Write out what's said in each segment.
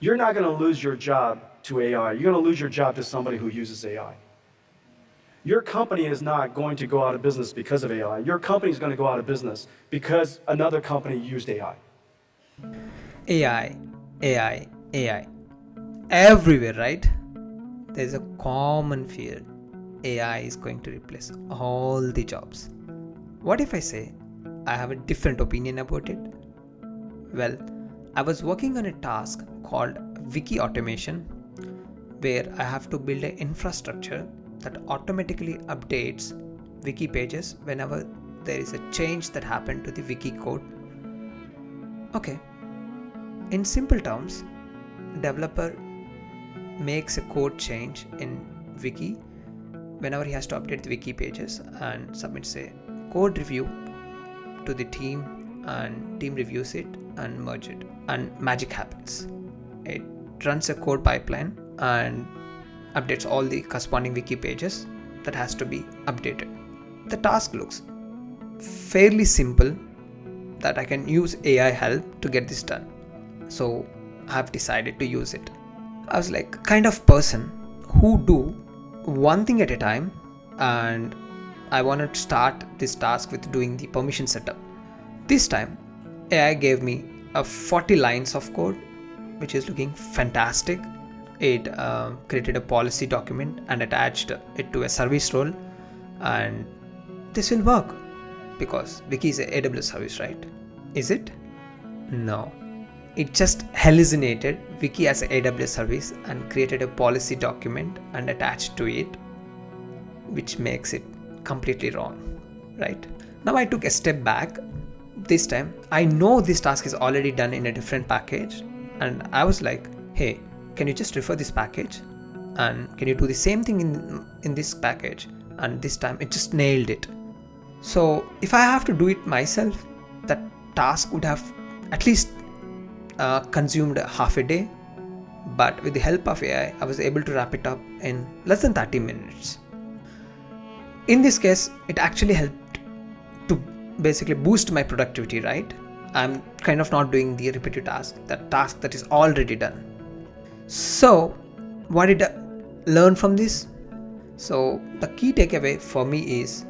You're not going to lose your job to AI. You're going to lose your job to somebody who uses AI. Your company is not going to go out of business because of AI. Your company is going to go out of business because another company used AI. AI, AI, AI. Everywhere, right? There's a common fear. AI is going to replace all the jobs. What if I say I have a different opinion about it? Well, I was working on a task called Wiki Automation, where I have to build an infrastructure that automatically updates wiki pages whenever there is a change that happened to the wiki code. Okay, in simple terms, developer makes a code change in wiki whenever he has to update the wiki pages and submits a code review to the team, and team reviews it and merge it, and magic happens. It runs a code pipeline and updates all the corresponding wiki pages that has to be updated. The task looks fairly simple that I can use AI help to get this done. So I have decided to use it. I was like kind of person who do one thing at a time, and I wanted to start this task with doing the permission setup. This time AI gave me a 40 lines of code which is looking fantastic. It created a policy document and attached it to a service role, and this will work because Wiki is a AWS service, right? Is it? No. It just hallucinated Wiki as a AWS service and created a policy document and attached to it, which makes it completely wrong, right? Now I took a step back. This time I know this task is already done in a different package, and I was like, hey, can you just refer this package and can you do the same thing in this package? And this time it just nailed it. So if I have to do it myself, that task would have at least consumed half a day, but with the help of AI I was able to wrap it up in less than 30 minutes. In this case, it actually helped to basically boost my productivity, right? I'm kind of not doing the repetitive task that is already done. So what did I learn from this? So the key takeaway for me is,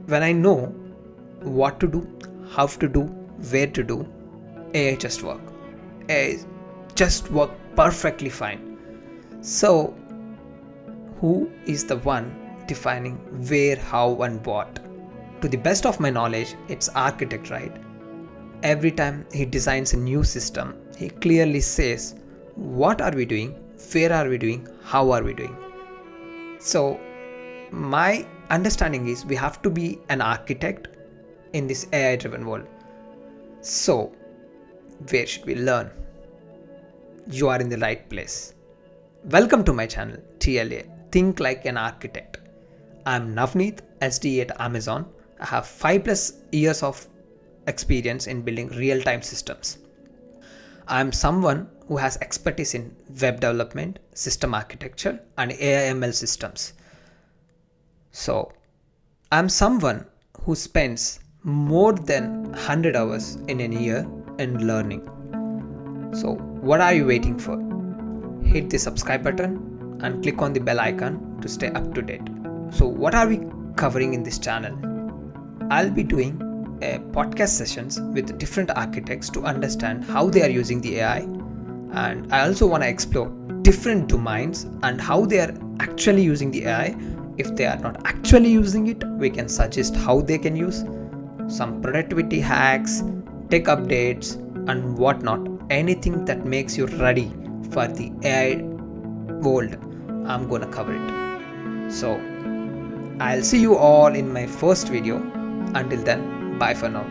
when I know what to do, how to do, where to do, AI just work. AI just work perfectly fine. So who is the one defining where, how, and what? To the best of my knowledge, it's architect, right? Every time he designs a new system, he clearly says, what are we doing, where are we doing, how are we doing? So my understanding is we have to be an architect in this AI driven world. So where should we learn? You are in the right place. Welcome to my channel, TLA, Think Like an Architect. I'm Navneet, SDE at Amazon. I have 5+ years of experience in building real-time systems. I'm someone who has expertise in web development, system architecture, and AI ML systems. So I'm someone who spends more than 100 hours in a year in learning. So what are you waiting for? Hit the subscribe button and click on the bell icon to stay up to date. So what are we covering in this channel? I'll be doing podcast sessions with different architects to understand how they are using the AI, and I also want to explore different domains and how they are actually using the AI. If they are not actually using it, we can suggest how they can use some productivity hacks, tech updates, and whatnot. Anything that makes you ready for the AI world, I'm gonna cover it. So I'll see you all in my first video. Until then, bye for now.